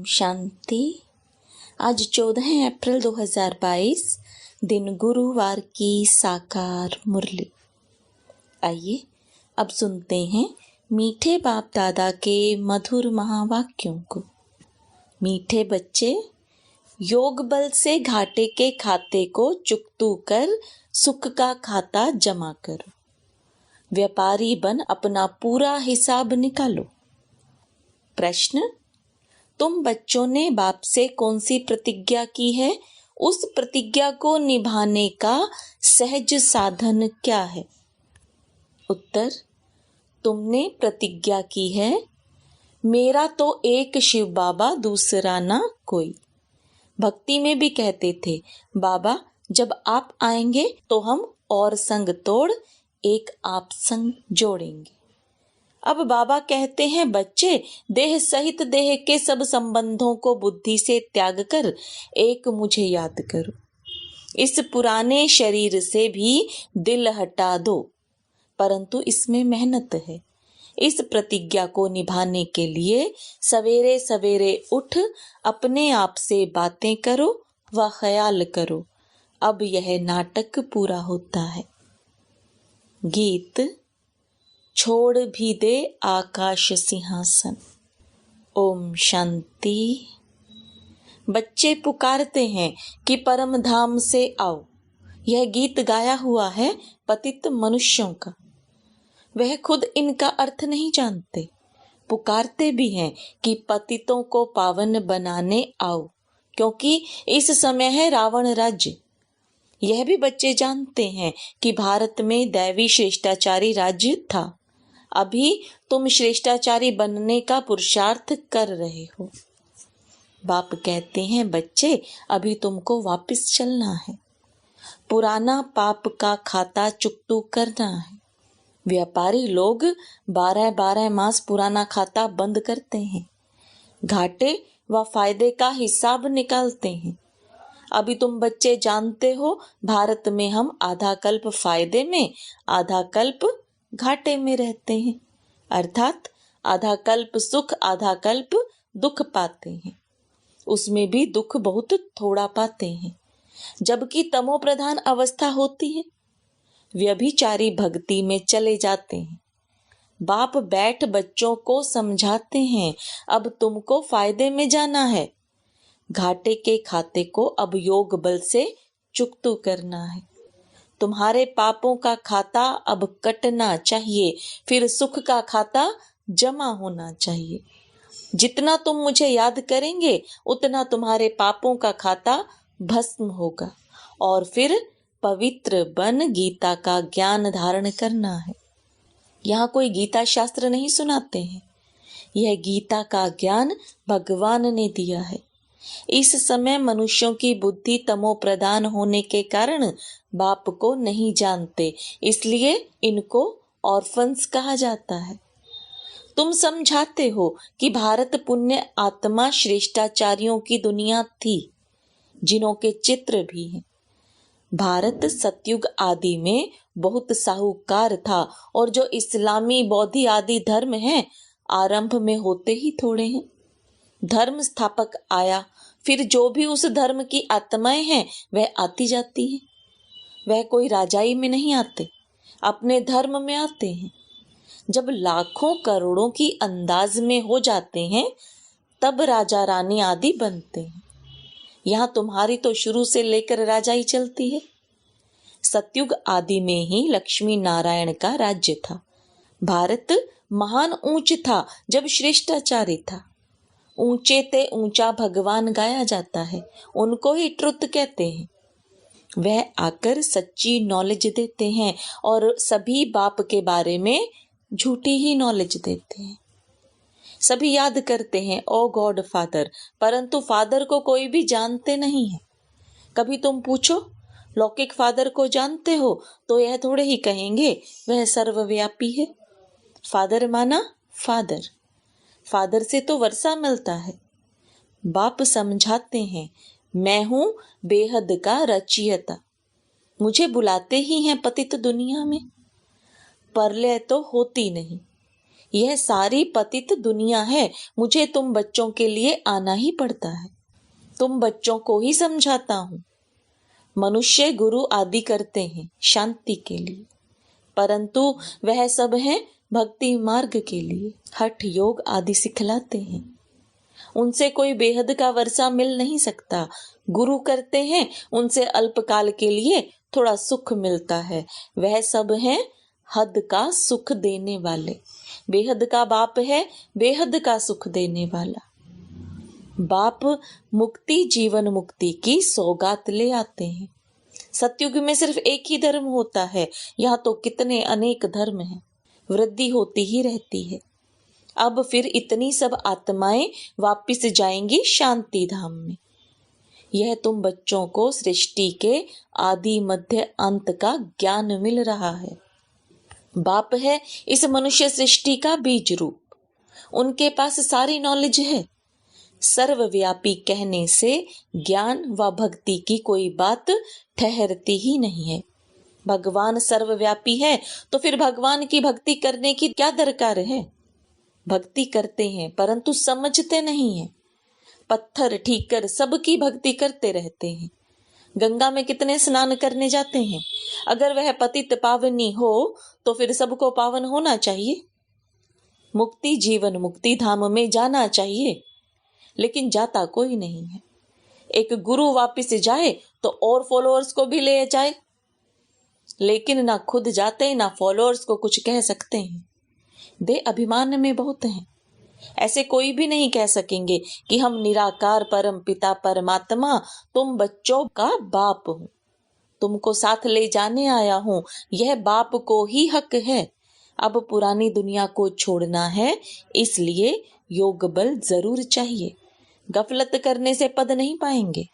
शांति। आज 14 अप्रैल 2022 दिन गुरुवार की साकार मुरली। आइए अब सुनते हैं मीठे बाप दादा के मधुर महावाक्यों को। मीठे बच्चे, योग बल से घाटे के खाते को चुकतू कर सुख का खाता जमा करो। व्यापारी बन अपना पूरा हिसाब निकालो। प्रश्न: तुम बच्चों ने बाप से कौन सी प्रतिज्ञा की है? उस प्रतिज्ञा को निभाने का सहज साधन क्या है? उत्तर: तुमने प्रतिज्ञा की है, मेरा तो एक शिव बाबा, दूसरा ना कोई। भक्ति में भी कहते थे, बाबा जब आप आएंगे तो हम और संग तोड़ एक आप संग जोड़ेंगे। अब बाबा कहते हैं, बच्चे देह सहित देह के सब संबंधों को बुद्धि से त्याग कर एक मुझे याद करो। इस पुराने शरीर से भी दिल हटा दो, परंतु इसमें मेहनत है। इस प्रतिज्ञा को निभाने के लिए सवेरे सवेरे उठ अपने आप से बातें करो व ख्याल करो। अब यह नाटक पूरा होता है। गीत: छोड़ भी दे आकाश सिंहासन। ओम शांति। बच्चे पुकारते हैं कि परम धाम से आओ। यह गीत गाया हुआ है पतित मनुष्यों का। वह खुद इनका अर्थ नहीं जानते, पुकारते भी हैं कि पतितों को पावन बनाने आओ, क्योंकि इस समय है रावण राज्य। यह भी बच्चे जानते हैं कि भारत में दैवी श्रेष्ठाचारी राज्य था। अभी तुम श्रेष्ठाचारी बनने का पुरुषार्थ कर रहे हो। बाप कहते हैं, बच्चे अभी तुमको वापस चलना है। पुराना पाप का खाता चुकतू करना है। व्यापारी लोग 12-12 मास पुराना खाता बंद करते हैं, घाटे व फायदे का हिसाब निकालते हैं। अभी तुम बच्चे जानते हो, भारत में हम आधा कल्प फायदे में, आधा कल्प घाटे में रहते हैं। अर्थात आधा कल्प सुख, आधा कल्प दुख पाते हैं। उसमें भी दुख बहुत थोड़ा पाते हैं। जबकि तमो प्रधान अवस्था होती है, व्यभिचारी भक्ति में चले जाते हैं। बाप बैठ बच्चों को समझाते हैं, अब तुमको फायदे में जाना है। घाटे के खाते को अब योग बल से चुकतू करना है। तुम्हारे पापों का खाता अब कटना चाहिए, फिर सुख का खाता जमा होना चाहिए। जितना तुम मुझे याद करेंगे उतना तुम्हारे पापों का खाता भस्म होगा और फिर पवित्र बन गीता का ज्ञान धारण करना है। यहाँ कोई गीता शास्त्र नहीं सुनाते हैं, यह गीता का ज्ञान भगवान ने दिया है। इस समय मनुष्यों की बुद्धि तमो प्रधान होने के कारण बाप को नहीं जानते, इसलिए इनको ऑर्फन्स कहा जाता है। तुम समझाते हो कि भारत पुण्य आत्मा श्रेष्ठाचार्यों की दुनिया थी, जिन्हों के चित्र भी हैं। भारत सतयुग आदि में बहुत साहूकार था और जो इस्लामी बौद्धी आदि धर्म हैं, आरंभ में होते ही थोड़े हैं। धर्म स्थापक आया, फिर जो भी उस धर्म की आत्माएं हैं वह आती जाती हैं। वह कोई राजाई में नहीं आते, अपने धर्म में आते हैं। जब लाखों करोड़ों की अंदाज में हो जाते हैं तब राजा रानी आदि बनते हैं। यहाँ तुम्हारी तो शुरू से लेकर राजाई चलती है। सतयुग आदि में ही लक्ष्मी नारायण का राज्य था। भारत महान ऊंच था जब श्रेष्ठाचारी था। ऊंचे ते ऊंचा भगवान गाया जाता है, उनको ही ट्रुथ कहते हैं। वह आकर सच्ची नॉलेज देते हैं और सभी बाप के बारे में झूठी ही नॉलेज देते हैं। सभी याद करते हैं ओ गॉड फादर, परंतु फादर को कोई भी जानते नहीं है। कभी तुम पूछो लौकिक फादर को जानते हो तो यह थोड़े ही कहेंगे वह सर्वव्यापी है। फादर माना फादर, फादर से तो वर्षा मिलता है। बाप समझाते हैं, मैं हूं बेहद का रचयिता, मुझे बुलाते ही हैं पतित दुनिया में। प्रलय तो होती नहीं, यह सारी पतित दुनिया है, मुझे तुम बच्चों के लिए आना ही पड़ता है। तुम बच्चों को ही समझाता हूँ। मनुष्य गुरु आदि करते हैं शांति के लिए, परंतु वह सब है भक्ति मार्ग के लिए। हठ योग आदि सिखलाते हैं, उनसे कोई बेहद का वर्षा मिल नहीं सकता। गुरु करते हैं, उनसे अल्पकाल के लिए थोड़ा सुख मिलता है। वह सब है हद का सुख देने वाले। बेहद का बाप है, बेहद का सुख देने वाला। बाप मुक्ति जीवन मुक्ति की सौगात ले आते हैं। सतयुग में सिर्फ एक ही धर्म होता है, यहाँ तो कितने अनेक धर्म हैं। वृद्धि होती ही रहती है। अब फिर इतनी सब आत्माएं वापिस जाएंगी शांति धाम में। यह तुम बच्चों को सृष्टि के आदि मध्य अंत का ज्ञान मिल रहा है। बाप है इस मनुष्य सृष्टि का बीज रूप, उनके पास सारी नॉलेज है। सर्वव्यापी कहने से ज्ञान व भक्ति की कोई बात ठहरती ही नहीं है। भगवान सर्वव्यापी है तो फिर भगवान की भक्ति करने की क्या दरकार है। भक्ति करते हैं परंतु समझते नहीं हैं। पत्थर ठीकर सबकी भक्ति करते रहते हैं। गंगा में कितने स्नान करने जाते हैं। अगर वह पतित पावनी हो तो फिर सबको पावन होना चाहिए। मुक्ति जीवन मुक्ति धाम में जाना चाहिए, लेकिन जाता कोई नहीं है। एक गुरु वापिस जाए तो और फॉलोअर्स को भी ले जाए, लेकिन ना खुद जाते ना फॉलोअर्स को कुछ कह सकते हैं। दे अभिमान में बहुत हैं। ऐसे कोई भी नहीं कह सकेंगे कि हम निराकार परम पिता परमात्मा तुम बच्चों का बाप हूं, तुमको साथ ले जाने आया हूं। यह बाप को ही हक है। अब पुरानी दुनिया को छोड़ना है, इसलिए योग बल जरूर चाहिए। गफलत करने से पद नहीं पाएंगे।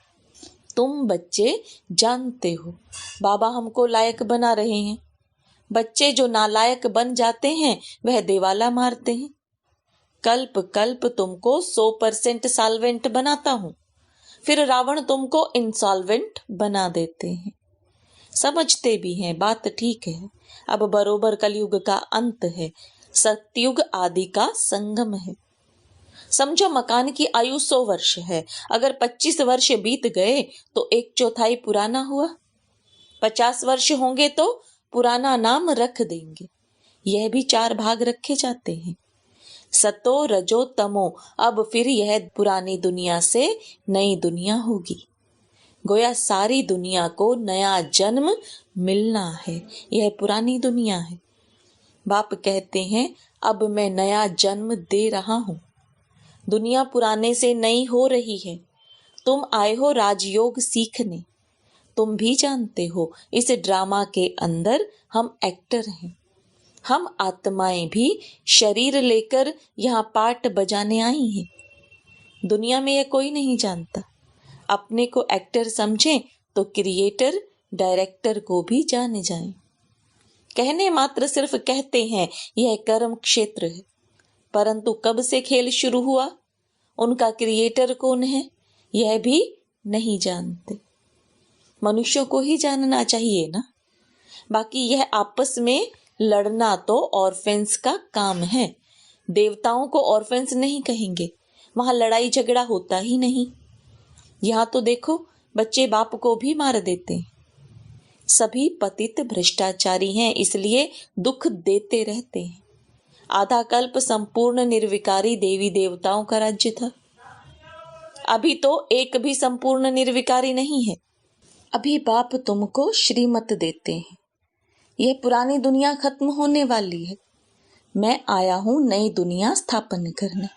तुम बच्चे जानते हो बाबा हमको लायक बना रहे हैं। बच्चे जो नालायक बन जाते हैं वह देवाला मारते हैं। कल्प कल्प तुमको 100% सॉल्वेंट बनाता हूं, फिर रावण तुमको इंसॉल्वेंट बना देते हैं। समझते भी हैं, बात ठीक है। अब बरोबर कलयुग का अंत है, सतयुग आदि का संगम है। समझो मकान की आयु 100 वर्ष है। अगर 25 वर्ष बीत गए तो 1/4 पुराना हुआ। 50 वर्ष होंगे तो पुराना नाम रख देंगे। यह भी 4 भाग रखे जाते हैं, सतो रजो तमो। अब फिर यह पुरानी दुनिया से नई दुनिया होगी। गोया सारी दुनिया को नया जन्म मिलना है। यह पुरानी दुनिया है। बाप कहते हैं अब मैं नया जन्म दे रहा हूं। दुनिया पुराने से नई हो रही है। तुम आए हो राजयोग सीखने। तुम भी जानते हो इस ड्रामा के अंदर हम एक्टर हैं। हम आत्माएं भी शरीर लेकर यहाँ पार्ट बजाने आई हैं। दुनिया में यह कोई नहीं जानता। अपने को एक्टर समझें तो क्रिएटर डायरेक्टर को भी जाने जाएं। कहने मात्र सिर्फ कहते हैं यह कर्म क्षेत्र है, परंतु कब से खेल शुरू हुआ, उनका क्रिएटर कौन है, यह भी नहीं जानते। मनुष्यों को ही जानना चाहिए ना। बाकी यह आपस में लड़ना तो ऑर्फेंस का काम है। देवताओं को ऑर्फेंस नहीं कहेंगे, वहां लड़ाई झगड़ा होता ही नहीं। यहाँ तो देखो बच्चे बाप को भी मार देते हैं। सभी पतित भ्रष्टाचारी हैं, इसलिए दुख देते रहते हैं। आधा कल्प संपूर्ण निर्विकारी देवी देवताओं का राज्य था। अभी तो एक भी संपूर्ण निर्विकारी नहीं है। अभी बाप तुमको श्रीमत देते हैं। यह पुरानी दुनिया खत्म होने वाली है। मैं आया हूं नई दुनिया स्थापन करने।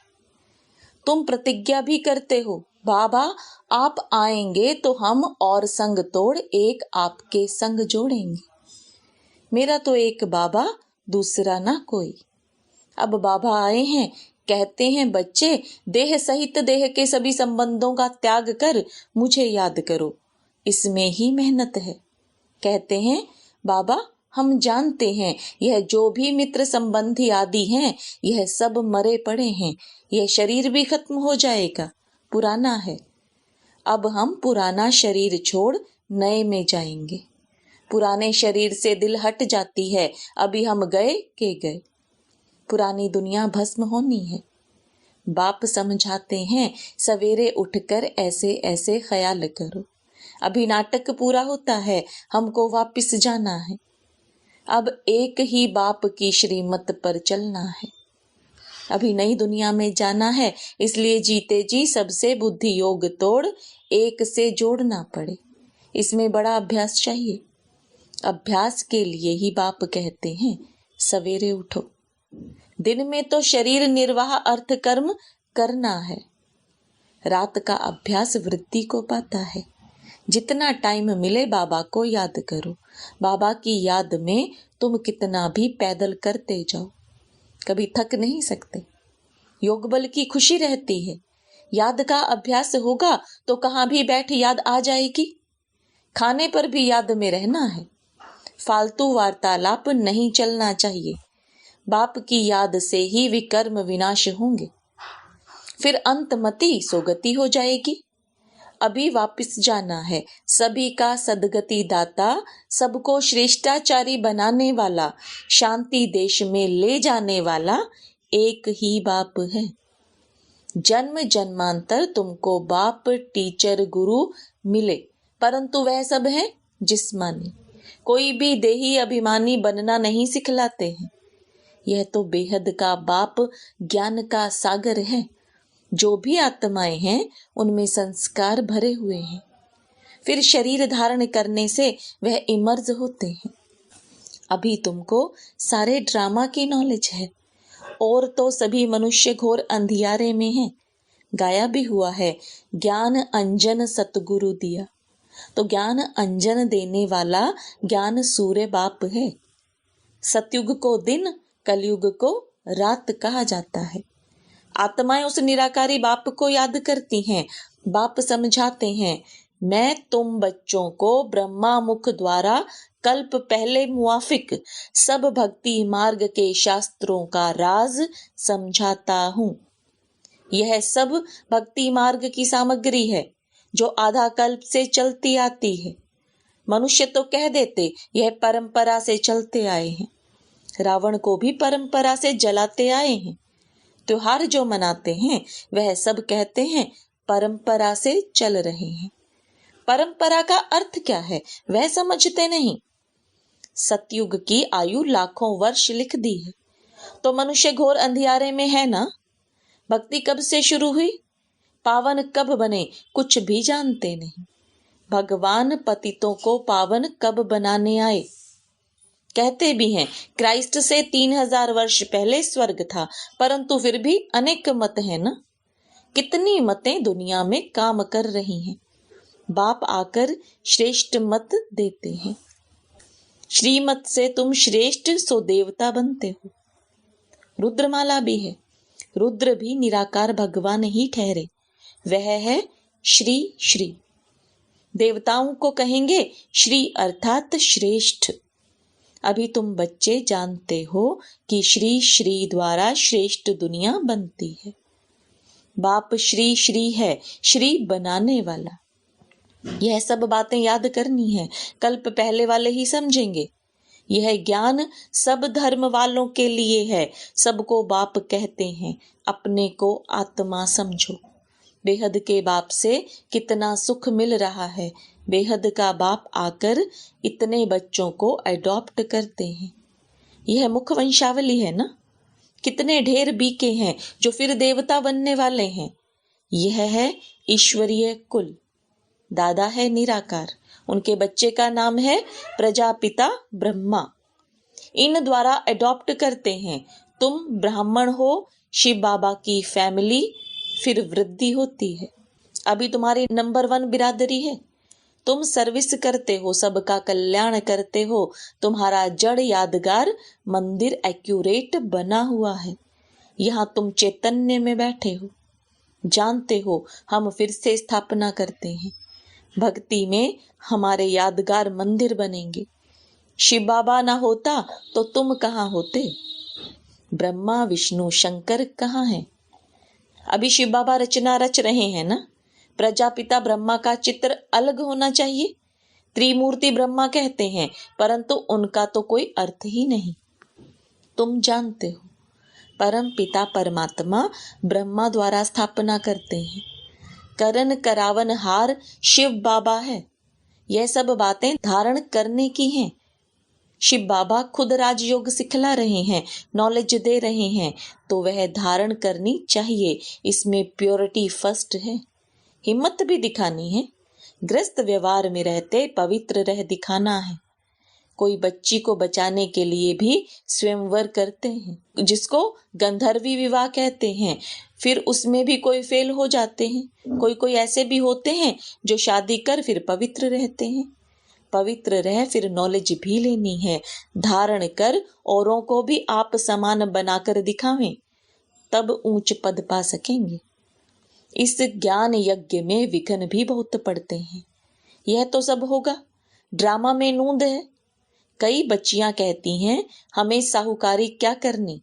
तुम प्रतिज्ञा भी करते हो, बाबा आप आएंगे तो हम और संग तोड़ एक आपके संग जोड़ेंगे। मेरा तो एक बाबा, दूसरा ना कोई। अब बाबा आए हैं, कहते हैं बच्चे देह सहित देह के सभी संबंधों का त्याग कर मुझे याद करो, इसमें ही मेहनत है। कहते हैं बाबा हम जानते हैं यह जो भी मित्र संबंधी आदि हैं यह सब मरे पड़े हैं। यह शरीर भी खत्म हो जाएगा, पुराना है। अब हम पुराना शरीर छोड़ नए में जाएंगे। पुराने शरीर से दिल हट जाती है, अभी हम गए के गए। पुरानी दुनिया भस्म होनी है। बाप समझाते हैं सवेरे उठकर ऐसे ऐसे ख्याल करो। अभी नाटक पूरा होता है, हमको वापस जाना है। अब एक ही बाप की श्रीमत पर चलना है। अभी नई दुनिया में जाना है, इसलिए जीते जी सबसे बुद्धि योग तोड़ एक से जोड़ना पड़े। इसमें बड़ा अभ्यास चाहिए। अभ्यास के लिए ही बाप कहते हैं सवेरे उठो। दिन में तो शरीर निर्वाह अर्थ कर्म करना है, रात का अभ्यास वृत्ति को पाता है। जितना टाइम मिले बाबा को याद करो। बाबा की याद में तुम कितना भी पैदल करते जाओ, कभी थक नहीं सकते। योग बल की खुशी रहती है। याद का अभ्यास होगा तो कहाँ भी बैठ याद आ जाएगी। खाने पर भी याद में रहना है। फालतू वार्तालाप नहीं चलना चाहिए। बाप की याद से ही विकर्म विनाश होंगे, फिर अंतमति सोगति हो जाएगी। अभी वापस जाना है। सभी का सदगति दाता, सबको श्रेष्ठाचारी बनाने वाला, शांति देश में ले जाने वाला एक ही बाप है। जन्म जन्मांतर तुमको बाप टीचर गुरु मिले, परंतु वह सब है जिस्मानी। कोई भी देही अभिमानी बनना नहीं सिखलाते हैं। यह तो बेहद का बाप ज्ञान का सागर है। जो भी आत्माएं हैं उनमें संस्कार भरे हुए हैं। फिर शरीर धारण करने से वह इमर्ज होते हैं। अभी तुमको सारे ड्रामा की नॉलेज है, और तो सभी मनुष्य घोर अंधियारे में हैं। गाया भी हुआ है, ज्ञान अंजन सतगुरु दिया। तो ज्ञान अंजन देने वाला ज्ञान सूर्य बाप है। सतयुग को दिन, कलयुग को रात कहा जाता है। आत्माएं उस निराकारी बाप को याद करती हैं। बाप समझाते हैं, मैं तुम बच्चों को ब्रह्मा मुख द्वारा कल्प पहले मुआफिक सब भक्ति मार्ग के शास्त्रों का राज समझाता हूँ। यह सब भक्ति मार्ग की सामग्री है जो आधा कल्प से चलती आती है। मनुष्य तो कह देते यह परंपरा से चलते आए हैं। रावण को भी परंपरा से जलाते आए हैं। त्योहार जो मनाते हैं वह सब कहते हैं परंपरा से चल रहे हैं। परंपरा का अर्थ क्या है वह समझते नहीं। सतयुग की आयु लाखों वर्ष लिख दी है, तो मनुष्य घोर अंधियारे में है ना। भक्ति कब से शुरू हुई, पावन कब बने, कुछ भी जानते नहीं। भगवान पतितों को पावन कब बनाने आए। कहते भी हैं क्राइस्ट से 3000 वर्ष पहले स्वर्ग था, परंतु फिर भी अनेक मत हैं ना। कितनी मतें दुनिया में काम कर रही हैं। बाप आकर श्रेष्ठ मत देते हैं। श्रीमत से तुम श्रेष्ठ सो देवता बनते हो। रुद्रमाला भी है। रुद्र भी निराकार भगवान ही ठहरे, वह है श्री श्री। देवताओं को कहेंगे श्री अर्थात श्रेष्ठ। अभी तुम बच्चे जानते हो कि श्री श्री द्वारा श्रेष्ठ दुनिया बनती है। बाप श्री श्री है, श्री बनाने वाला। यह सब बातें याद करनी है, कल्प पहले वाले ही समझेंगे। यह ज्ञान सब धर्म वालों के लिए है। सबको बाप कहते हैं, अपने को आत्मा समझो। बेहद के बाप से कितना सुख मिल रहा है। बेहद का बाप आकर इतने बच्चों को अडॉप्ट करते हैं। यह मुख वंशावली है ना। कितने ढेर बीके हैं जो फिर देवता बनने वाले हैं। यह है ईश्वरीय कुल। दादा है निराकार, उनके बच्चे का नाम है प्रजापिता ब्रह्मा। इन द्वारा अडॉप्ट करते हैं। तुम ब्राह्मण हो, शिव बाबा की फैमिली, फिर वृद्धि होती है। अभी तुम्हारी नंबर 1 बिरादरी है। तुम सर्विस करते हो, सबका कल्याण करते हो। तुम्हारा जड़ यादगार मंदिर एक्यूरेट बना हुआ है। यहाँ तुम चैतन्य में बैठे हो। जानते हो हम फिर से स्थापना करते हैं। भक्ति में हमारे यादगार मंदिर बनेंगे। शिव बाबा ना होता तो तुम कहाँ होते। ब्रह्मा विष्णु शंकर कहाँ हैं। अभी शिव बाबा रचना रच रहे हैं ना। प्रजापिता ब्रह्मा का चित्र अलग होना चाहिए। त्रिमूर्ति ब्रह्मा कहते हैं, परंतु उनका तो कोई अर्थ ही नहीं। तुम जानते हो परम पिता परमात्मा ब्रह्मा द्वारा स्थापना करते हैं। करण करावन हार शिव बाबा है। यह सब बातें धारण करने की हैं। शिव बाबा खुद राजयोग सिखला रहे हैं, नॉलेज दे रहे हैं, तो वह धारण करनी चाहिए। इसमें प्योरिटी फर्स्ट है। हिम्मत भी दिखानी है। ग्रस्त व्यवहार में रहते पवित्र रह दिखाना है। कोई बच्ची को बचाने के लिए भी स्वयंवर करते हैं, जिसको गंधर्वी विवाह कहते हैं। फिर उसमें भी कोई फेल हो जाते हैं। कोई ऐसे भी होते हैं जो शादी कर फिर पवित्र रहते हैं। पवित्र रह फिर नॉलेज भी लेनी है। धारण कर औरों को भी आप समान बनाकर दिखावें, तब ऊंच पद पा सकेंगे। इस ज्ञान यज्ञ में विघ्न भी बहुत पड़ते हैं। यह तो सब होगा, ड्रामा में नूंद है। कई बच्चियां कहती हैं हमें साहूकारी क्या करनी,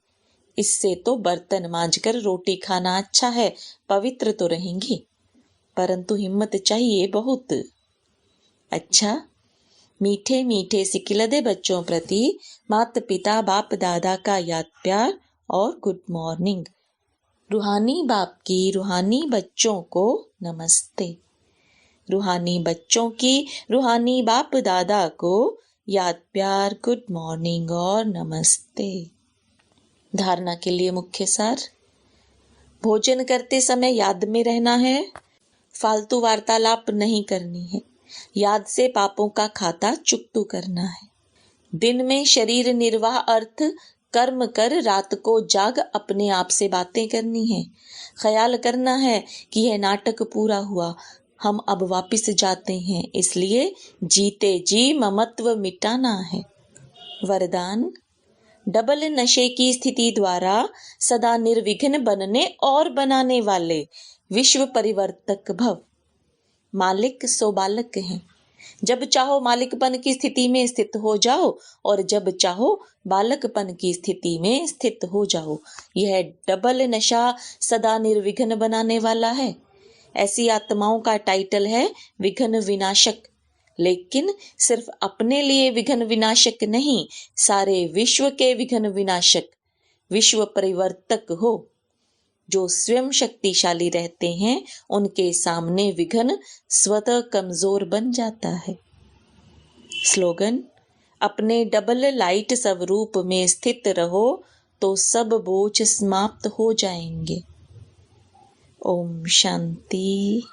इससे तो बर्तन मांजकर रोटी खाना अच्छा है, पवित्र तो रहेंगी। परंतु हिम्मत चाहिए बहुत। अच्छा, मीठे मीठे सिकिलदे बच्चों प्रति माता पिता बाप दादा का याद प्यार और गुड मॉर्निंग। रूहानी बाप की रूहानी बच्चों को नमस्ते। रूहानी बच्चों की रूहानी बाप दादा को याद प्यार, गुड मॉर्निंग और नमस्ते। धारणा के लिए मुख्य सार। भोजन करते समय याद में रहना है। फालतू वार्तालाप नहीं करनी है। याद से पापों का खाता चुकतू करना है। दिन में शरीर निर्वाह अर्थ कर्म कर, रात को जाग अपने आप से बातें करनी है। ख्याल करना है कि यह नाटक पूरा हुआ, हम अब वापिस जाते हैं, इसलिए जीते जी ममत्व मिटाना है। वरदान। डबल नशे की स्थिति द्वारा सदा निर्विघ्न बनने और बनाने वाले विश्व परिवर्तक भव। मालिक सो बालक हैं। जब चाहो मालिकपन की स्थिति में स्थित हो जाओ और जब चाहो बालकपन की स्थिति में स्थित हो जाओ। यह डबल नशा सदा निर्विघ्न बनाने वाला है। ऐसी आत्माओं का टाइटल है विघ्न विनाशक। लेकिन सिर्फ अपने लिए विघ्न विनाशक नहीं, सारे विश्व के विघ्न विनाशक, विश्व परिवर्तक हो। जो स्वयं शक्तिशाली रहते हैं उनके सामने विघ्न स्वतः कमजोर बन जाता है। स्लोगन। अपने डबल लाइट स्वरूप में स्थित रहो तो सब बोझ समाप्त हो जाएंगे। ओम शांति।